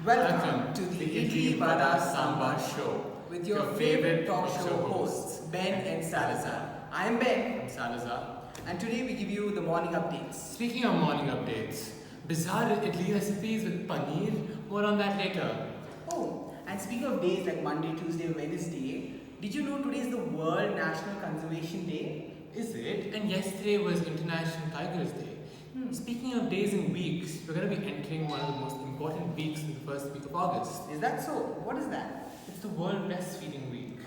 Welcome to the Idli Vada Sambar Show with your favorite talk show hosts, Ben and Salazar. I am Ben, I'm Salazar. and today we give you the morning updates. Speaking of morning updates, bizarre idli recipes with paneer. More on that later. Oh, and speaking of days like Monday, Tuesday, Wednesday, did you know today is the World National Conservation Day? Is it? And yesterday was International Tigers Day. Speaking of days and weeks, we're going to be entering one of the most important weeks in the first week of August. Is that so? What is that? It's the World Breastfeeding Week.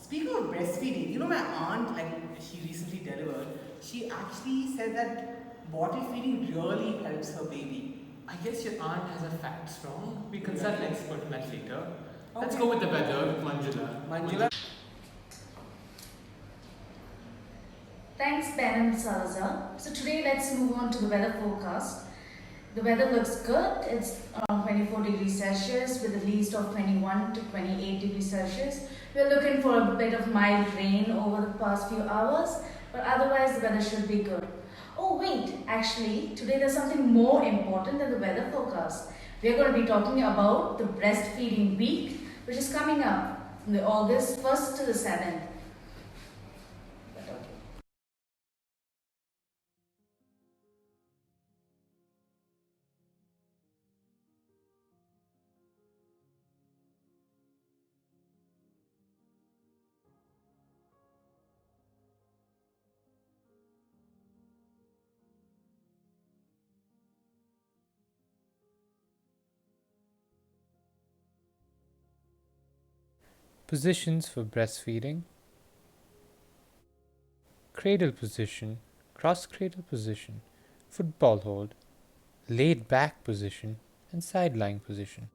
Speaking of breastfeeding, you know my aunt, she recently delivered, she actually said that bottle feeding really helps her baby. I guess your aunt has her facts wrong. We consult an expert on that later. Let's Okay. go with the weather with Manjula. Manjula? Thanks, Ben and Salazar. So today let's move on to the weather forecast. The weather looks good. It's around 24 degrees Celsius with a least of 21 to 28 degrees Celsius. We're looking for a bit of mild rain over the past few hours, but otherwise the weather should be good. Oh wait, actually today there's something more important than the weather forecast. We're going to be talking about the breastfeeding week, which is coming up from the August 1st to the 7th. Positions for breastfeeding: cradle position, cross cradle position, football hold, laid back position, and side lying position.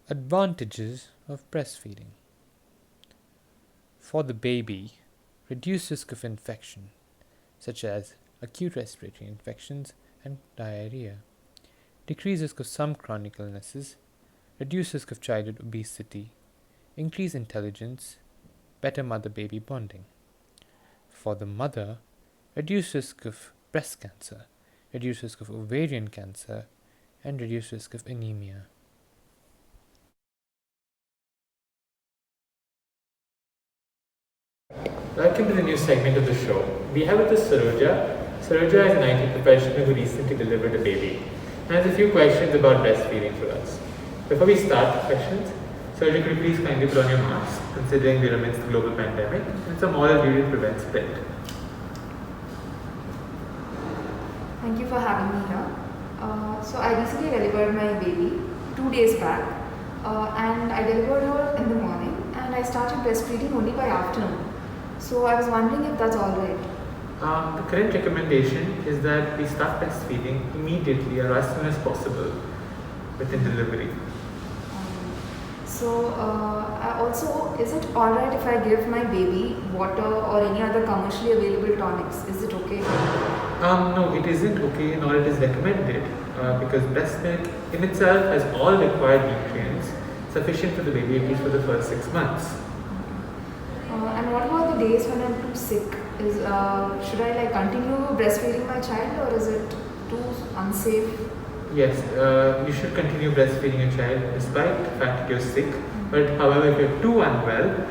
Advantages of breastfeeding: for the baby, reduced risk of infection, such as acute respiratory infections and diarrhea, decreased risk of some chronic illnesses, reduced risk of childhood obesity, increased intelligence, better mother-baby bonding. For the mother, reduced risk of breast cancer, reduced risk of ovarian cancer, and reduced risk of anemia. Welcome to the new segment of the show. We have with us Saroja. Saroja is an IT professional who recently delivered a baby and has a few questions about breastfeeding for us. Before we start the questions, Saroja, could you please kindly put on your mask, considering we are amidst the global pandemic and it's a moral duty to prevent spread. Thank you for having me here. So I recently delivered my baby 2 days back, and I delivered her in the morning, and I started breastfeeding only by afternoon. So I was wondering if that's all right. The current recommendation is that we start breastfeeding immediately or as soon as possible within delivery. Is it all right if I give my baby water or any other commercially available tonics? Is it okay? No, it isn't okay, nor it is recommended, because breast milk in itself has all required nutrients sufficient for the baby, at least for the first 6 months. And what about the days when I'm too sick? Should I continue breastfeeding my child, or is it too unsafe? Yes, you should continue breastfeeding your child despite the fact that you're sick. But however, if you're too unwell,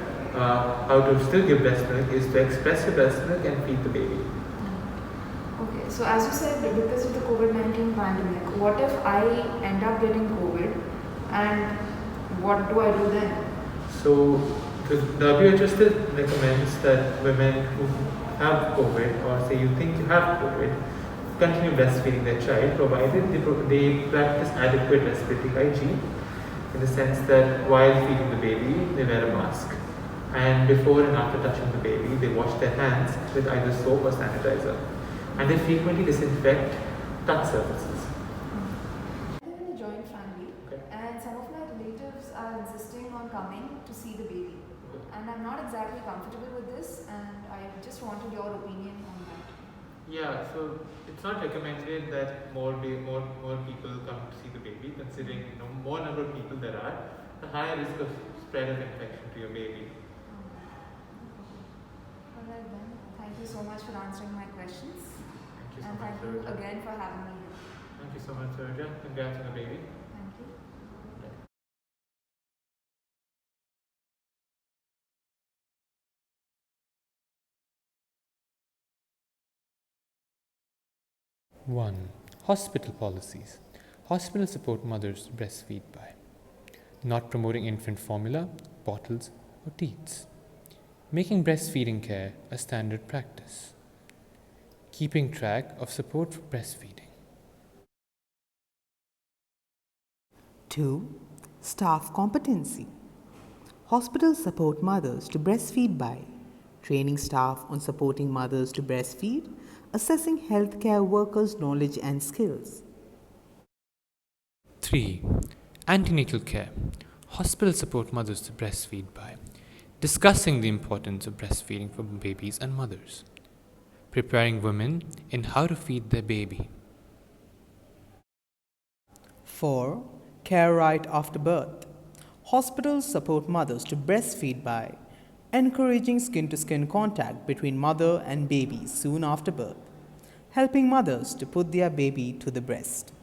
how to still give breast milk is to express your breast milk and feed the baby. Okay, so as you said, because of the COVID-19 pandemic, what if I end up getting COVID, and what do I do then? So the WHO still recommends that women who have COVID, or say you think you have COVID, continue breastfeeding their child, provided they practice adequate respiratory hygiene, in the sense that while feeding the baby, they wear a mask, and before and after touching the baby, they wash their hands with either soap or sanitizer, and they frequently disinfect touch surfaces. I live in a joint family, and some of my relatives are insisting on coming to see the baby, and I'm not exactly comfortable with this, and I just wanted your opinion on that. Yeah, so it's not recommended that more people come to see the baby, considering more number of people there are, the higher risk of spread of infection to your baby. Alright then, thank you so much for answering my questions. Thank you so And much. thank you again for having me here. Thank you so much, Surya. Congrats on the baby. Thank you. One. Hospital policies. Hospitals support mothers to breastfeed by not promoting infant formula, bottles, or teats, making breastfeeding care a standard practice, keeping track of support for breastfeeding. 2. Staff competency. Hospitals support mothers to breastfeed by training staff on supporting mothers to breastfeed, assessing healthcare workers' knowledge and skills. 3. Antenatal care. Hospitals support mothers to breastfeed by discussing the importance of breastfeeding for babies and mothers, preparing women in how to feed their baby. 4. Care right after birth. Hospitals support mothers to breastfeed by encouraging skin to skin contact between mother and baby soon after birth, helping mothers to put their baby to the breast.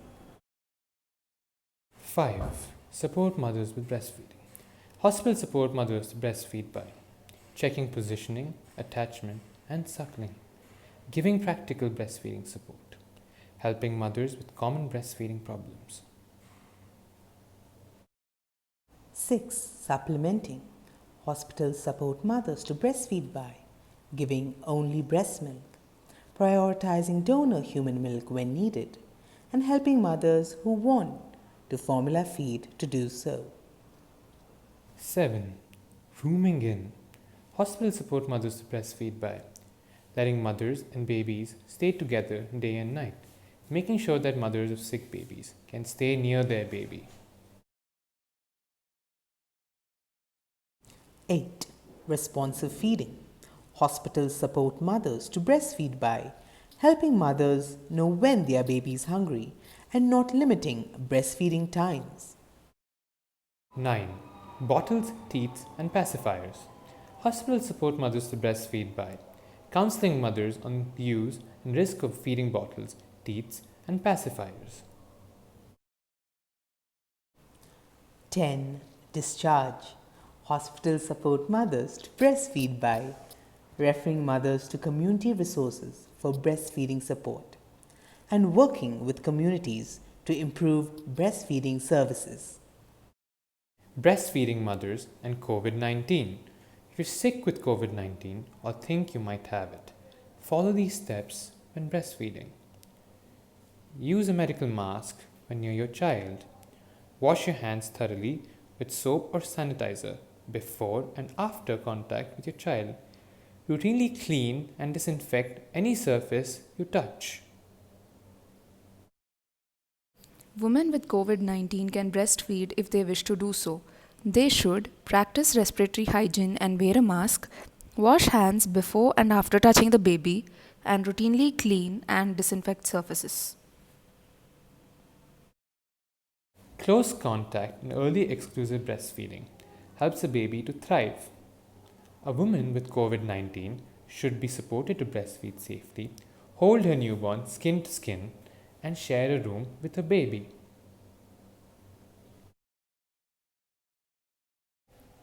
5. Support mothers with breastfeeding. Hospitals support mothers to breastfeed by checking positioning, attachment, and suckling, giving practical breastfeeding support, helping mothers with common breastfeeding problems. 6. Supplementing. Hospitals support mothers to breastfeed by giving only breast milk, prioritizing donor human milk when needed, and helping mothers who want to formula feed to do so. 7. Rooming in. Hospitals support mothers to breastfeed by letting mothers and babies stay together day and night, making sure that mothers of sick babies can stay near their baby. 8. Responsive feeding. Hospitals support mothers to breastfeed by helping mothers know when their baby is hungry and not limiting breastfeeding times. 9. Bottles, teats, and pacifiers. Hospitals support mothers to breastfeed by counseling mothers on the use and risk of feeding bottles, teats, and pacifiers. 10. Discharge. Hospitals support mothers to breastfeed by referring mothers to community resources for breastfeeding support and working with communities to improve breastfeeding services. Breastfeeding mothers and COVID 19. If you're sick with COVID 19 or think you might have it, follow these steps when breastfeeding. Use a medical mask when near your child. Wash your hands thoroughly with soap or sanitizer before and after contact with your child. Routinely clean and disinfect any surface you touch. Women with COVID 19 can breastfeed if they wish to do so. They should practice respiratory hygiene and wear a mask, wash hands before and after touching the baby, and routinely clean and disinfect surfaces. Close contact and early exclusive breastfeeding helps a baby to thrive. A woman with COVID 19 should be supported to breastfeed safely, hold her newborn skin to skin, and share a room with her baby.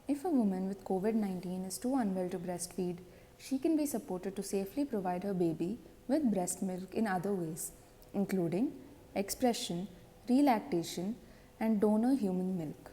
If a woman with COVID 19 is too unwell to breastfeed, she can be supported to safely provide her baby with breast milk in other ways, including expression, relactation, and donor human milk.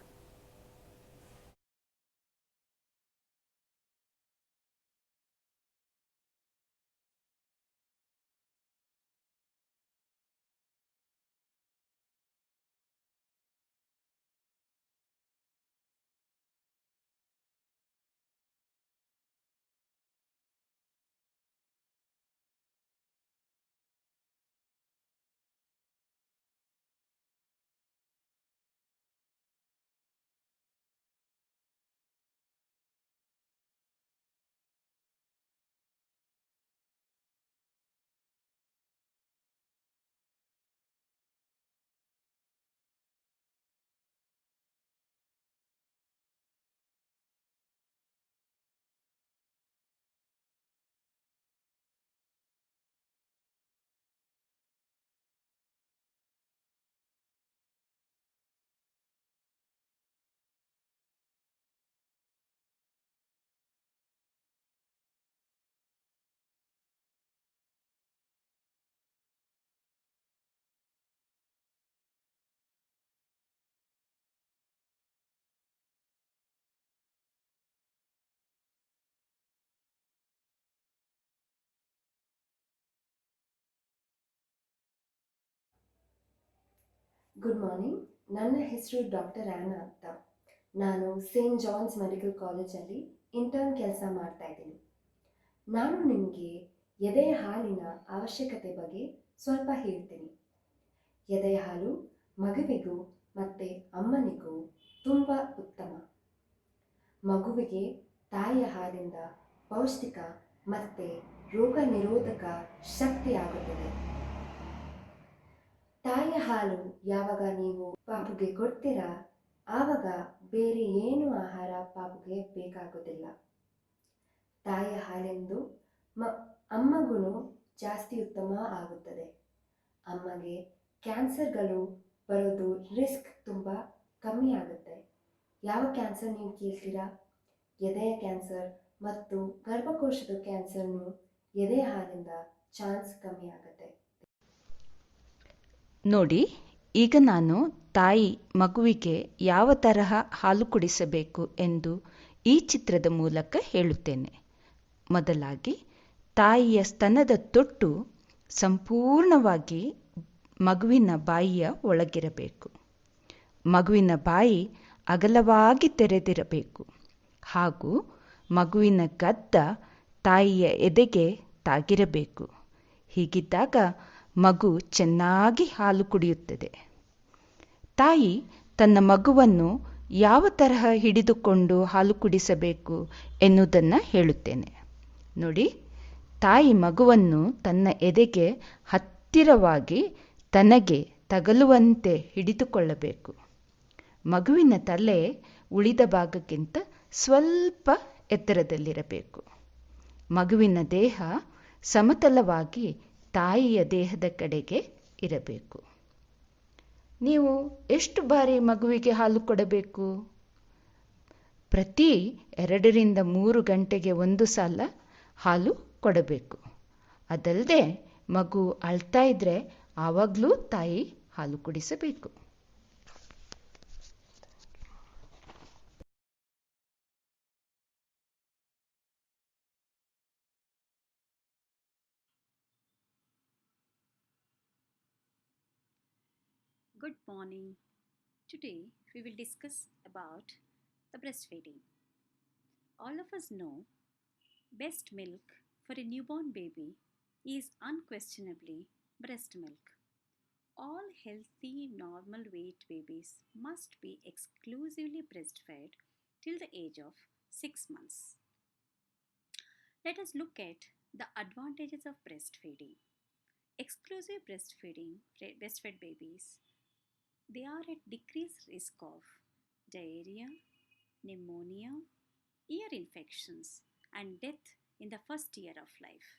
Good morning. ನನ್ನ ಹೆಸರು doctor Anna ಅಂತ. ನಾನು Saint John's medical ಕಾಲೇಜಲ್ಲಿ intern ಕೆಲಸ ಮಾಡ್ತಾ ಇದ್ದೀನಿ. ನಾನು ನಿಮಗೆ ಎದೆಯ ಹಾಲಿನ ಅವಶ್ಯಕತೆ ಬಗ್ಗೆ ಸ್ವಲ್ಪ ಹೇಳ್ತೀನಿ. ಎದೆಯ ಹಾಲು ಮಗುವಿಗೂ ಮತ್ತು ಅಮ್ಮನಿಗೂ ತುಂಬ ಉತ್ತಮ. ಮಗುವಿಗೆ ತಾಯಿಯ ಹಾಲಿಂದ ಪೌಷ್ಟಿಕ ಮತ್ತು ರೋಗ ನಿರೋಧಕ ಶಕ್ತಿ ಆಗುತ್ತದೆ. ತಾಯಿಯ ಹಾಲು ಯಾವಾಗ ನೀವು ಪಾಪುಗೆ ಕೊಡ್ತೀರಾ ಆವಾಗ ಬೇರೆ ಏನು ಆಹಾರ ಪಾಪುಗೆ ಬೇಕಾಗೋದಿಲ್ಲ. ತಾಯಿಯ ಹಾಲೆಂದು ಅಮ್ಮಗೂ ಜಾಸ್ತಿ ಉತ್ತಮ ಆಗುತ್ತದೆ. ಅಮ್ಮಗೆ ಕ್ಯಾನ್ಸರ್ಗಳು ಬರೋದು ರಿಸ್ಕ್ ತುಂಬ ಕಮ್ಮಿ ಆಗುತ್ತೆ. ಯಾವ ಕ್ಯಾನ್ಸರ್ ನೀವು ಕೇಳ್ತೀರಾ? ಎದೆಯ ಕ್ಯಾನ್ಸರ್ ಮತ್ತು ಗರ್ಭಕೋಶದ ಕ್ಯಾನ್ಸರ್ನು ಎದೆಯ ಹಾಲಿಂದ ಚಾನ್ಸ್ ಕಮ್ಮಿ ಆಗುತ್ತೆ. ನೋಡಿ, ಈಗ ನಾನು ತಾಯಿ ಮಗುವಿಗೆ ಯಾವ ತರಹ ಹಾಲು ಕುಡಿಸಬೇಕು ಎಂದು ಈ ಚಿತ್ರದ ಮೂಲಕ ಹೇಳುತ್ತೇನೆ. ಮೊದಲಾಗಿ ತಾಯಿಯ ಸ್ತನದ ತೊಟ್ಟು ಸಂಪೂರ್ಣವಾಗಿ ಮಗುವಿನ ಬಾಯಿಯ ಒಳಗಿರಬೇಕು. ಮಗುವಿನ ಬಾಯಿ ಅಗಲವಾಗಿ ತೆರೆದಿರಬೇಕು ಹಾಗೂ ಮಗುವಿನ ಗದ್ದ ತಾಯಿಯ ಎದೆಗೆ ತಾಗಿರಬೇಕು. ಹೀಗಿದ್ದಾಗ ಮಗು ಚೆನ್ನಾಗಿ ಹಾಲು ಕುಡಿಯುತ್ತದೆ. ತಾಯಿ ತನ್ನ ಮಗುವನ್ನು ಯಾವ ತರಹ ಹಿಡಿದುಕೊಂಡು ಹಾಲು ಕುಡಿಸಬೇಕು ಎನ್ನುವುದನ್ನು ಹೇಳುತ್ತೇನೆ. ನೋಡಿ, ತಾಯಿ ಮಗುವನ್ನು ತನ್ನ ಎದೆಗೆ ಹತ್ತಿರವಾಗಿ ತನಗೆ ತಗಲುವಂತೆ ಹಿಡಿದುಕೊಳ್ಳಬೇಕು. ಮಗುವಿನ ತಲೆ ಉಳಿದ ಭಾಗಕ್ಕಿಂತ ಸ್ವಲ್ಪ ಎತ್ತರದಲ್ಲಿರಬೇಕು. ಮಗುವಿನ ದೇಹ ಸಮತಲವಾಗಿ ತಾಯಿಯ ದೇಹದ ಕಡೆಗೆ ಇರಬೇಕು. ನೀವು ಎಷ್ಟು ಬಾರಿ ಮಗುವಿಗೆ ಹಾಲು ಕೊಡಬೇಕು? ಪ್ರತಿ 2-3 ಗಂಟೆಗೆ ಒಂದು ಸಲ ಹಾಲು ಕೊಡಬೇಕು. ಅದಲ್ಲದೆ ಮಗು ಅಳ್ತಾ ಇದ್ದರೆ ಆವಾಗಲೂ ತಾಯಿ ಹಾಲು ಕುಡಿಸಬೇಕು. Good morning. Today we will discuss about the breastfeeding. All of us know best milk for a newborn baby is unquestionably breast milk. All healthy normal weight babies must be exclusively breastfed till the age of 6 months. Let us look at the advantages of breastfeeding. Exclusive breastfed babies, they are at decreased risk of diarrhea, pneumonia, ear infections, and death in the first year of life.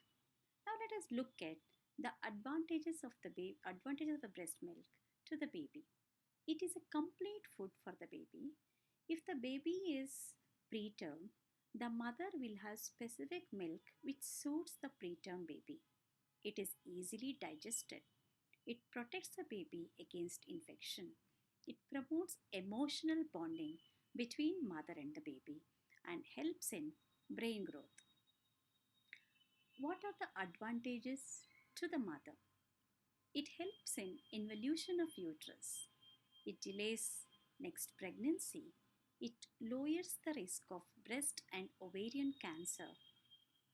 Now let us look at the advantages of the breast milk to the baby. It is a complete food for the baby. If the baby is preterm, the mother will have specific milk which suits the preterm baby. It is easily digested. It protects the baby against infection. It promotes emotional bonding between mother and the baby and helps in brain growth. What are the advantages to the mother? It helps in involution of uterus. It delays next pregnancy. It lowers the risk of breast and ovarian cancer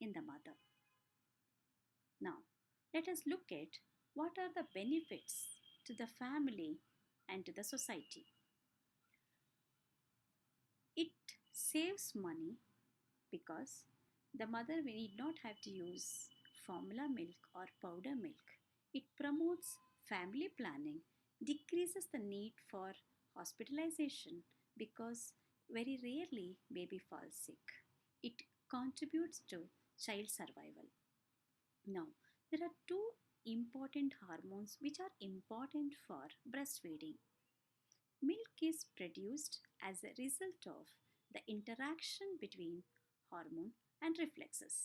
in the mother. Now, let us look at what are the benefits to the family and to the society. It saves money because the mother need not have to use formula milk or powder milk. It promotes family planning, decreases the need for hospitalization because very rarely baby falls sick. It contributes to child survival. Now, there are two important hormones which are important for breastfeeding. Milk is produced as a result of the interaction between hormone and reflexes.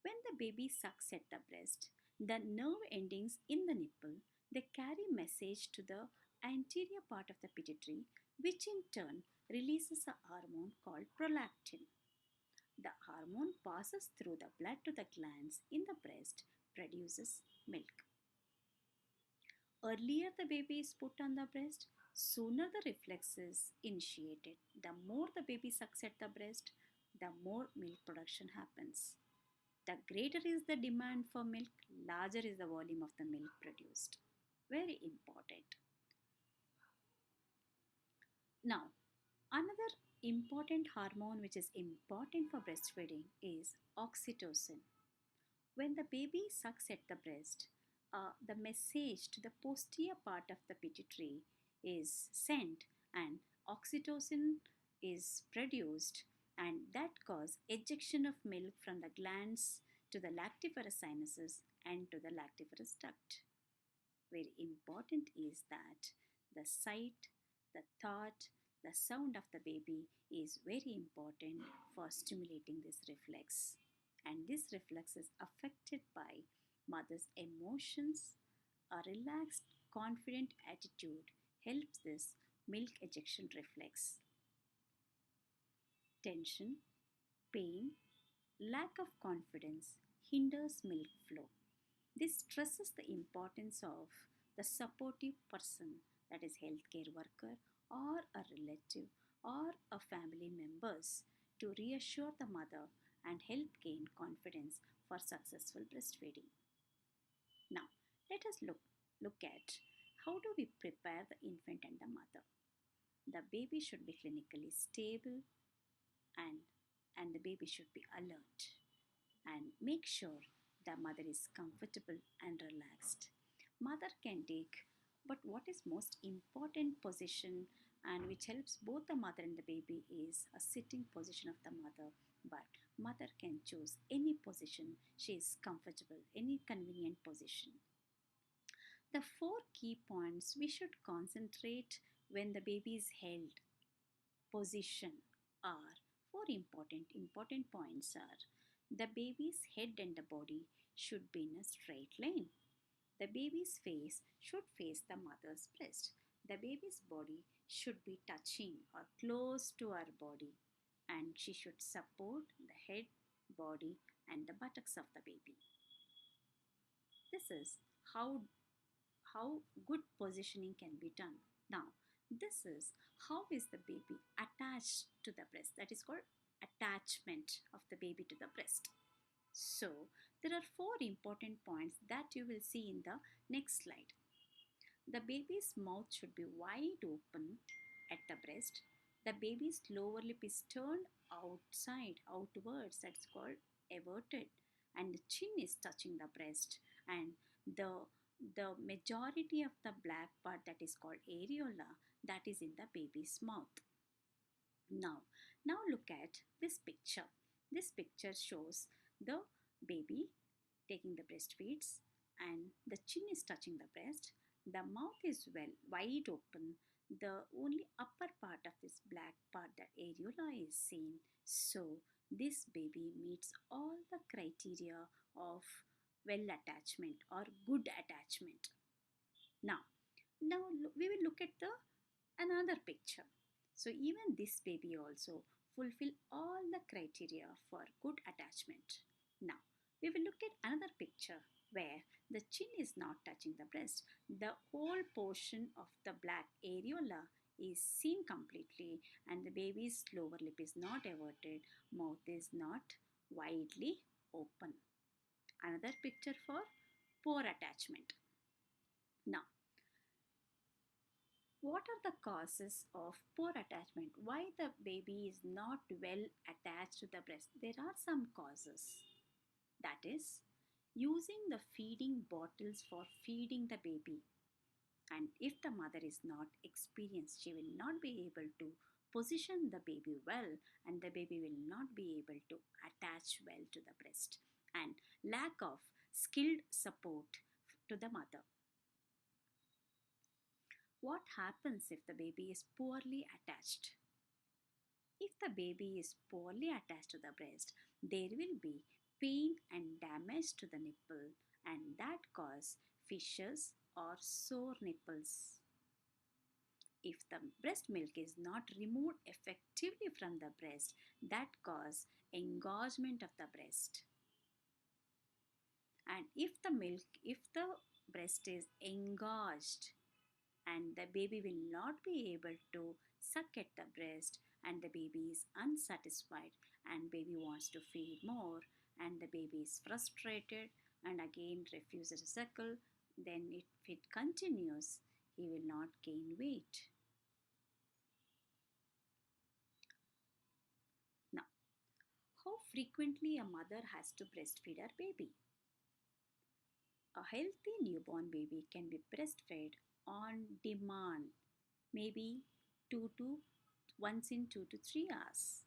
When the baby sucks at the breast, the nerve endings in the nipple, they carry message to the anterior part of the pituitary, which in turn releases a hormone called prolactin. The hormone passes through the blood to the glands in the breast, produces milk. Earlier the baby is put on the breast, sooner the reflex is initiated. The more the baby sucks at the breast, the more milk production happens. The greater is the demand for milk, larger is the volume of the milk produced. Very important. Now, another important hormone which is important for breastfeeding is oxytocin. When the baby sucks at the breast, the message to the posterior part of the pituitary is sent and oxytocin is produced, and that causes ejection of milk from the glands to the lactiferous sinuses and to the lactiferous duct. Very important is that the sight, the thought, the sound of the baby is very important for stimulating this reflex. And this reflex is affected by mother's emotions. A relaxed, confident attitude helps this milk ejection reflex. Tension, pain, lack of confidence hinders milk flow. This stresses the importance of the supportive person, that is healthcare worker or a relative or a family members, to reassure the mother and help gain confidence for successful breastfeeding. Now, let us look at how do we prepare the infant and the mother. The baby should be clinically stable, and the baby should be alert, and make sure the mother is comfortable and relaxed. Mother can take, but what is most important position and which helps both the mother and the baby is a sitting position of the mother. But mother can choose any position she is comfortable, any convenient position. The four key points we should concentrate when the baby is held position are four important points are: the baby's head and the body should be in a straight line. The baby's face should face the mother's breast. The baby's body should be touching or close to her body, and she should support the head, body, and the buttocks of the baby. This is how good positioning can be done. Now, this is how is the baby attached to the breast. That is called attachment of the baby to the breast. So, there are four important points that you will see in the next slide. The baby's mouth should be wide open at the breast. The baby's lower lip is turned outwards, that's called everted, and the chin is touching the breast, and the majority of the black part, that is called areola, that is in the baby's mouth. Now, look at this picture. This picture shows the baby taking the breastfeeds, and the chin is touching the breast. The mouth is well wide open. The only upper part of this black part, the areola, is seen. So this baby meets all the criteria of well attachment or good attachment. Now, we will look at the another picture. So even this baby also fulfill all the criteria for good attachment. Now, we will look at another picture where the chin is not touching the breast. The whole portion of the black areola is seen completely, and the baby's lower lip is not everted, mouth is not widely open. Another picture for poor attachment. Now, what are the causes of poor attachment? Why the baby is not well attached to the breast? There are some causes. That is, using the feeding bottles for feeding the baby. And if the mother is not experienced, she will not be able to position the baby well, and the baby will not be able to attach well to the breast. And lack of skilled support to the mother. What happens if the baby is poorly attached? If the baby is poorly attached to the breast, there will be pain and damage to the nipple, and that cause fissures or sore nipples. If the breast milk is not removed effectively from the breast, that cause engorgement of the breast. And if the breast is engorged and the baby will not be able to suck at the breast, and the baby is unsatisfied and baby wants to feed more, and the baby is frustrated and again refuses to suckle, then if it continues, he will not gain weight. Now, how frequently a mother has to breastfeed her baby? A healthy newborn baby can be breastfed on demand, maybe 2 to once in 2 to 3 hours.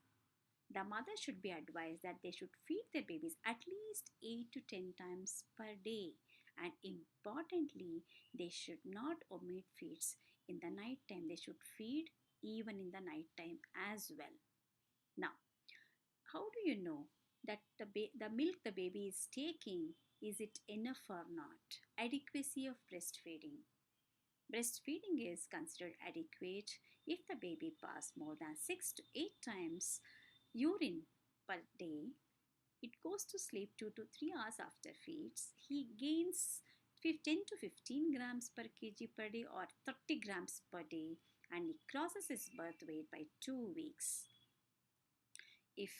The mother should be advised that they should feed their babies at least 8 to 10 times per day, and importantly, they should not omit feeds in the night time. They should feed even in the night time as well. Now, how do you know that the milk the baby is taking, is it enough or not? Adequacy of breastfeeding. Breastfeeding is considered adequate if the baby passes more than 6 to 8 times urine per day. It goes to sleep 2 to 3 hours after feeds. He gains 10 to 15 grams per kg per day or 30 grams per day, and he crosses his birth weight by 2 weeks. If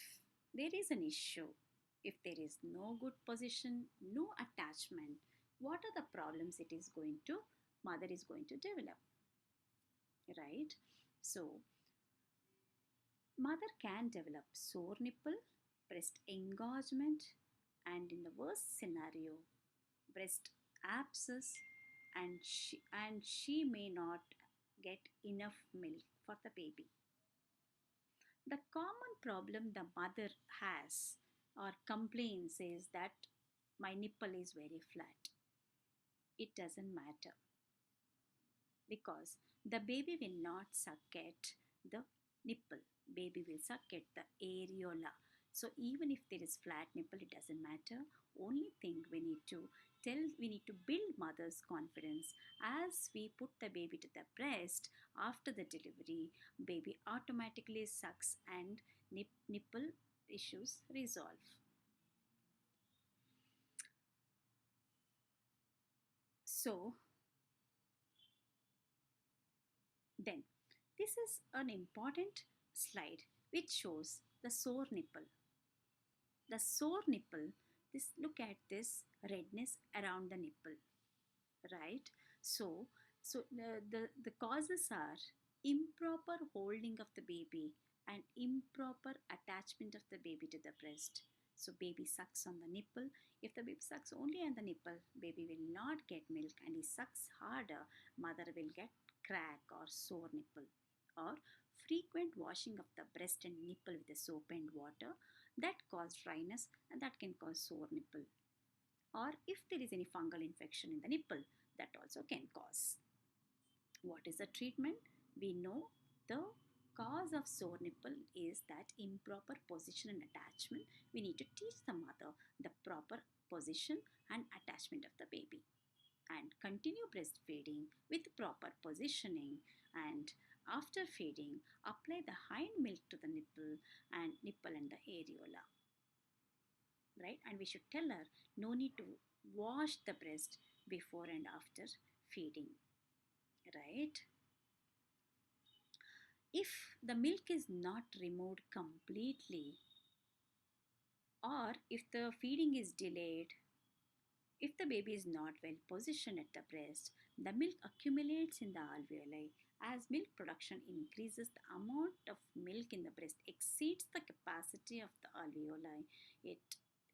there is an issue, if there is no good position, no attachment, what are the problems it is going to mother is going to develop, right? So mother can develop sore nipple, breast engorgement, and in the worst scenario, breast abscess, and she may not get enough milk for the baby. The common problem the mother has or complains is that my nipple is very flat. It doesn't matter because the baby will not suck at the nipple. Baby will suck at the areola. So even if there is flat nipple, it doesn't matter. Only thing we need to build mother's confidence. As we put the baby to the breast after the delivery, baby automatically sucks and nipple issues resolve. So then, this is an important slide which shows the sore nipple. The sore nipple, this look at this redness around the nipple, right? So the causes are improper holding of the baby and improper attachment of the baby to the breast. So baby sucks on the nipple. If the baby sucks only on the nipple, baby will not get milk, and he sucks harder, mother will get crack or sore nipple. Or frequent washing of the breast and nipple with the soap and water, that cause dryness and that can cause sore nipple. Or if there is any fungal infection in the nipple, that also can cause. What is the treatment? We know the cause of sore nipple is that improper position and attachment. We need to teach the mother the proper position and attachment of the baby, and continue breastfeeding with proper positioning, and after feeding apply the hind milk to the nipple and the areola, right? And we should tell her no need to wash the breast before and after feeding, right? If the milk is not removed completely, or if the feeding is delayed, if the baby is not well positioned at the breast, the milk accumulates in the alveoli. As milk production increases, the amount of milk in the breast exceeds the capacity of the alveoli it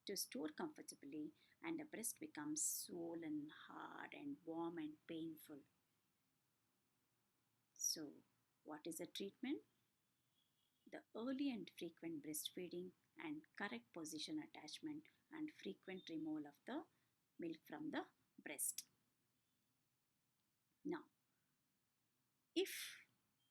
to store comfortably, and the breast becomes swollen, hard, and warm and painful. So, what is the treatment? The early and frequent breastfeeding and correct position attachment and frequent removal of the milk from the breast. Now, if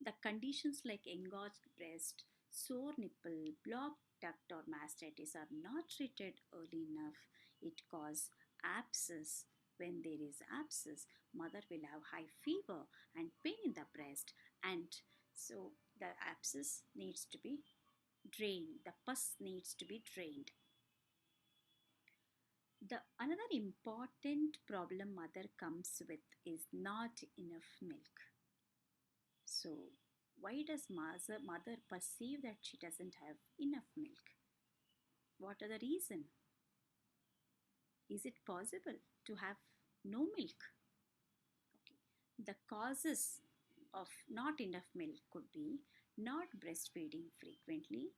the conditions like engorged breast, sore nipple, blocked duct or mastitis are not treated early enough, it causes abscess. When there is abscess, mother will have high fever and pain in the breast, and so the abscess needs to be drained. The pus needs to be drained. The another important problem mother comes with is not enough milk. So, why does mother perceive that she doesn't have enough milk? What are the reason? Is it possible to have no milk? Okay. The causes of not enough milk could be not breastfeeding frequently,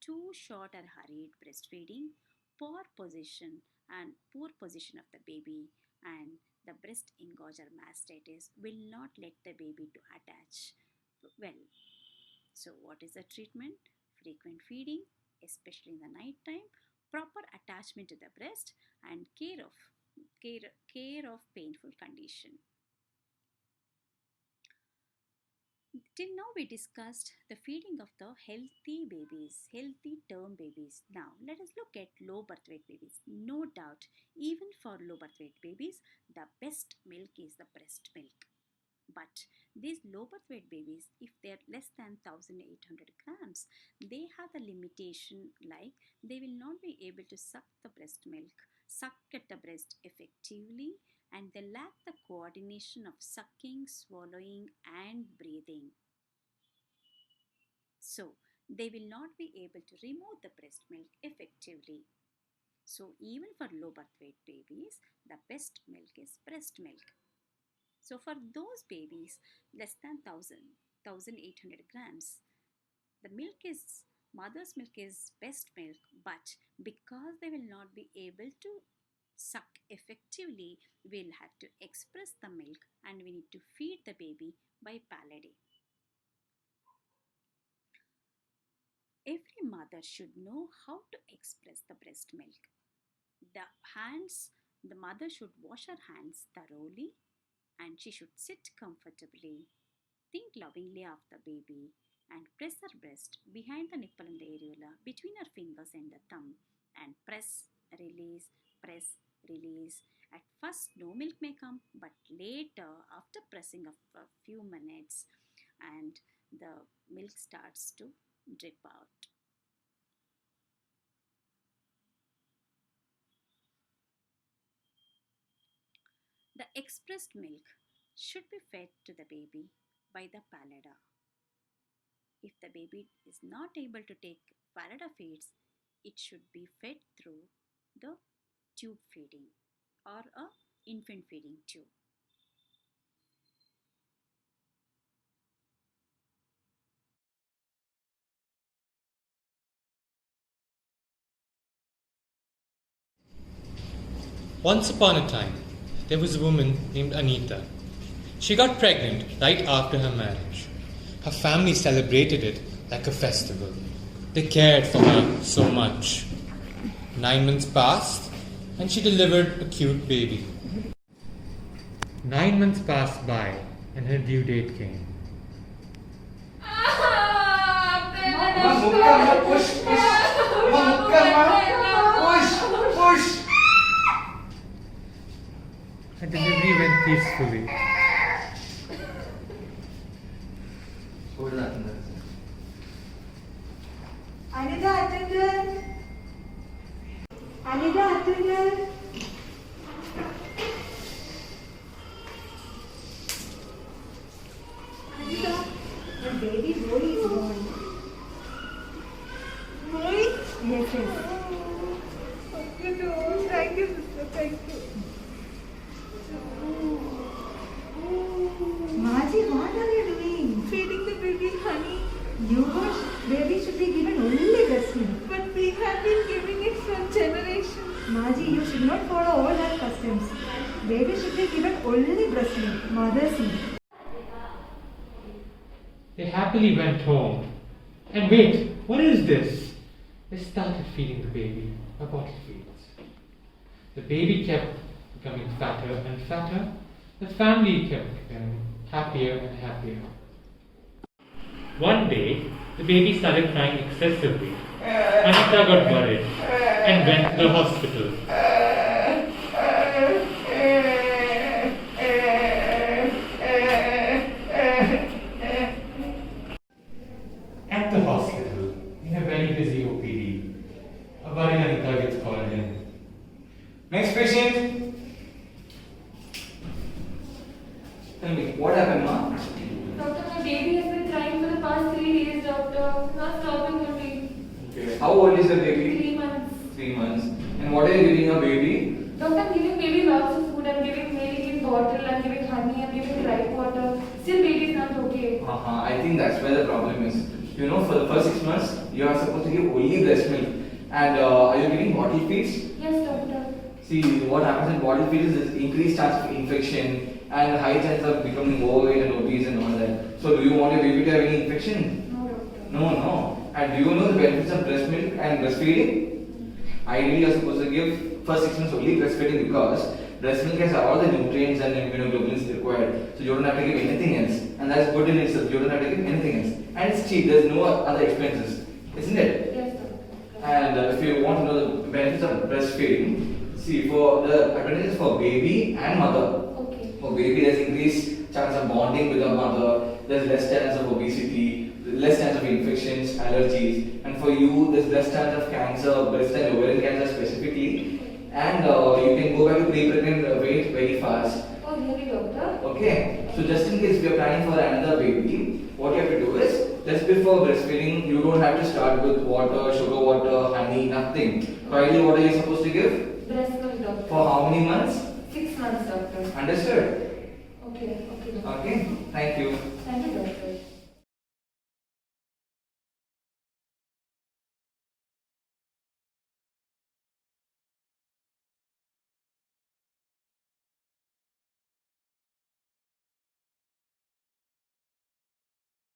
too short or hurried breastfeeding, poor position of the baby, and the breast engorge or mastitis will not let the baby to attach well. So, what is the treatment? Frequent feeding, especially in the night time, proper attachment to the breast, and care of painful condition. Till now, we discussed the feeding of the healthy babies, healthy term babies. Now, let us look at low birth weight babies. No doubt, even for low birth weight babies, the best milk is the breast milk. But these low birth weight babies, if they are less than 1800 grams, they have the limitation like they will not be able to suck the breast milk, suck at the breast effectively, and they lack the coordination of sucking, swallowing, and breathing. So, they will not be able to remove the breast milk effectively. So, even for low birth weight babies, the best milk is breast milk. So, for those babies less than 1800 grams, the mother's milk is best milk, but because they will not be able to suck effectively, we'll have to express the milk and we need to feed the baby by palate. Every mother should know how to express the breast milk. The hands, the mother should wash her hands thoroughly and she should sit comfortably. Think lovingly of the baby and press her breast behind the nipple and the areola between her fingers and the thumb and press, press, release. At first, no milk may come, but later, after pressing a few minutes, and the milk starts to drip out. The expressed milk should be fed to the baby by the pallida. If the baby is not able to take pallida feeds, it should be fed through the tube feeding or a infant feeding tube. Once upon a time, there was a woman named Anita. She got pregnant right after her marriage. Her family celebrated it like a festival. They cared for her so much. 9 months passed and she delivered a cute baby. 9 months passed by and her due date came. Her delivery went peacefully. Anita, attendant! Anita, attendant! Anita, the baby boy is born. Boy? Yes, yes. Thank you, sister. Thank you. Maji, what are you doing? Feeding the baby honey. Newborn baby should be given only breast milk. But we have been giving it for generations. Maji, you should not follow all our customs. Baby should be given only breast milk, mother's milk. They happily went home. And wait, what is this? They started feeding the baby a bottle feeds. The baby kept becoming fatter and fatter. The family kept becoming happier and happier. One day, the baby started crying excessively. Anita got worried and went to the hospital. At the hospital, in a very busy OPD, a worried Anita gets called in. May I Ma? Doctor, my baby has been crying for the past 3 days, doctor. Not stopping only. Okay. How old is the baby? 3 months. 3 months. And what are you giving your baby? Doctor, I'm giving baby lots of food. I'm giving milk in bottle, I'm giving honey, I'm giving ripe water. Still baby is not okay. I think that's where the problem is. You know, for the first 6 months, you are supposed to give only breast milk. And are you giving bottle feeds? Yes, doctor. See, what happens in bottle feeds is increased chance of infection and high chance of becoming overweight and obese and all that. So, do you want your baby to have any infection? No, doctor. No. And do you know the benefits of breast milk and breastfeeding? Ideally, you are supposed to give first 6 months only breastfeeding because breast milk has all the nutrients and immunoglobulins required. So you don't have to give anything else. And that's good in itself. You don't have to give anything else. And it's cheap. There's no other expenses. Isn't it? Yes, doctor. And if you want to know the benefits of breastfeeding, see, for the advantages for baby and mother. Okay. For baby, there's increased chance of bonding with the mother. There's less chance of obesity, less chance of infections, allergies. And for you, there's less chance of cancer, breast and ovarian cancer specifically. And you can go back to pre-pregnant weight very fast. Oh, really, doctor? Okay. So just in case if you're planning for another baby, what you have to do is, just before breastfeeding, you don't have to start with water, sugar water, honey, nothing. Finally, what are you supposed to give? Breast milk, doctor. For how many months? 6 months, doctor. Understood? Okay, doctor. Okay. Thank you.